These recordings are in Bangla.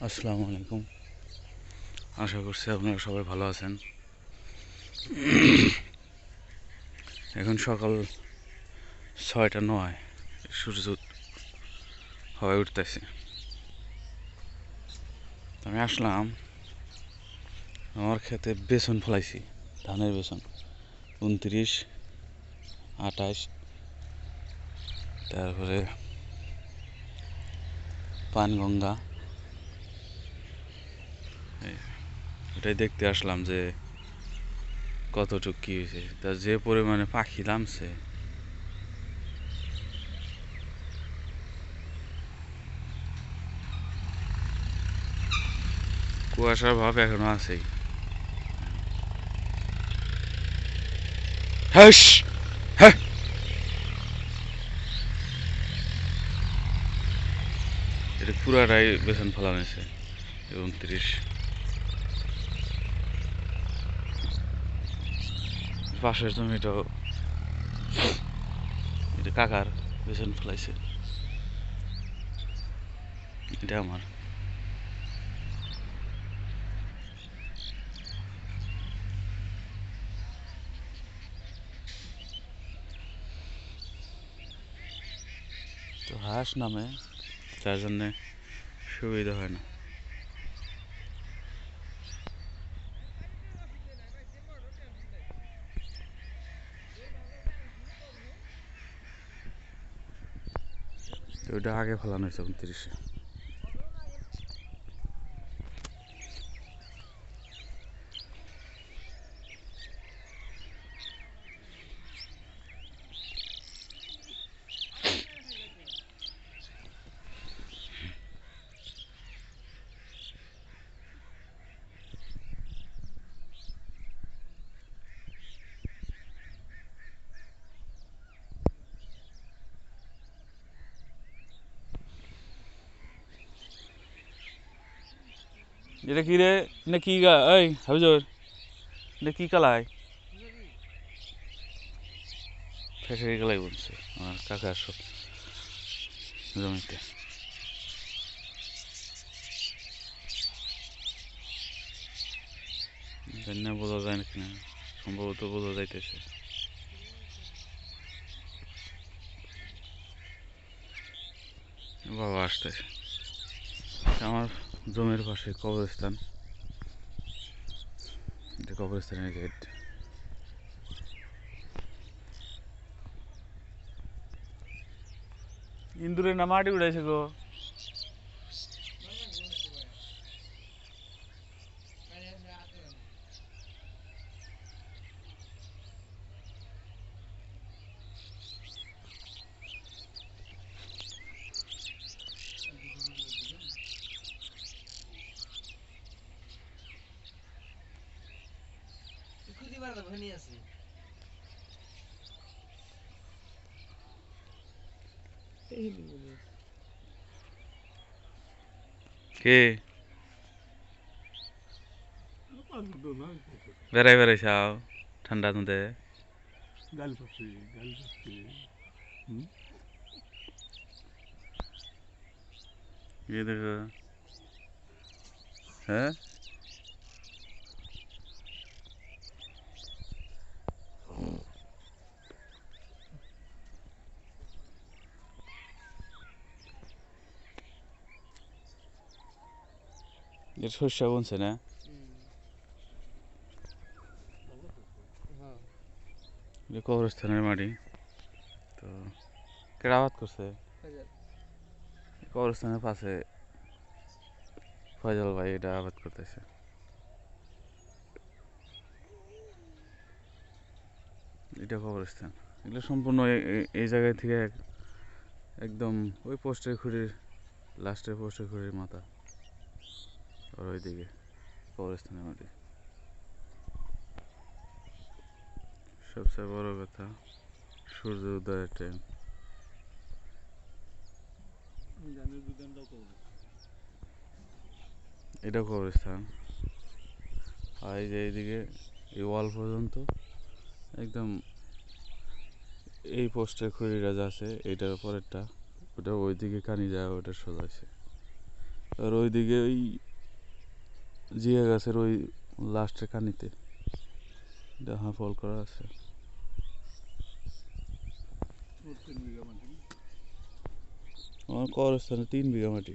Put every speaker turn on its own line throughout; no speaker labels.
আসসালামু আলাইকুম। আশা করছি আপনারা সবাই ভালো আছেন। এখন সকাল 6:09, সূর্য হয়ে উঠতেছে। আমি আসলাম, আমার ক্ষেতে বেসন ফলাইছি, ধানের বেসন 29, 28, তারপরে পানগঙ্গা। এটাই দেখতে আসলাম যে কতটুক কী হয়েছে, তা যে পরিমাণে পাখি নামছে। কুয়াশার ভাব এখনো আছেই। হ্যাঁ, হ্যাঁ, এটা পুরাটাই বেসন ফলানো হয়েছে 29। পাশের জমিটাও, এটা কাকার বেসন ফলাইছে, এটা আমার। তো হাঁস নামে, যার জন্যে সুবিধা হয় না। তো ওইটা আগে ফেলানো হয়েছে 29-এ। এটা কি রে, না কি গা, এই হাবিজুর, এটা কি কালাই? ফেসে কালাই বলছে আমার কাকা সব জমিতে। জানি না বোঝা যায় নাকি না, সম্ভবত বোঝা যাইতেছে। বাবা আসতেছে। আমার জমির পাশে কবরস্থান, এটা কবরস্থানের গেট। ইন্দুরে না মাটি উড়াইছে গো। কে বেড়াই বেড়াই চাও ঠান্ডার মধ্যে? ये देखो। হ্যাঁ, এটা শস্য বুনছে না? এটা কবরস্থানের মাটি। তো কেডা আবাদ করছে? কবরস্থানের পাশে ফয়জল ভাই এটা আবাদ করতেছে। এটা কবরস্থান, এগুলো সম্পূর্ণ এই জায়গায় থেকে একদম ওই পোস্টের খুঁড়ির লাস্টের পোস্টের খুঁড়ির মাথা, আর ওইদিকে কবরস্থানের মাটি। সবচেয়ে বড় কথা, সূর্য উদয়ের টাইম। এটাও কবরস্থান। আর এই যে এইদিকে এই ওয়াল পর্যন্ত একদম এই পোস্টের খুঁড়িটা যা আছে এইটার উপরেরটা, ওটা ওইদিকে কানি যায়, ওটা সোজা আছে। আর ওইদিকে ওই জিয়া গাছের ওই লাস্টের কানিতে দেখা ফল করা আছে। আমার কবরস্থানে 3 বিঘা মাটি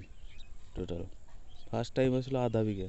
টোটাল। ফার্স্ট টাইম আসলে আধা বিঘা।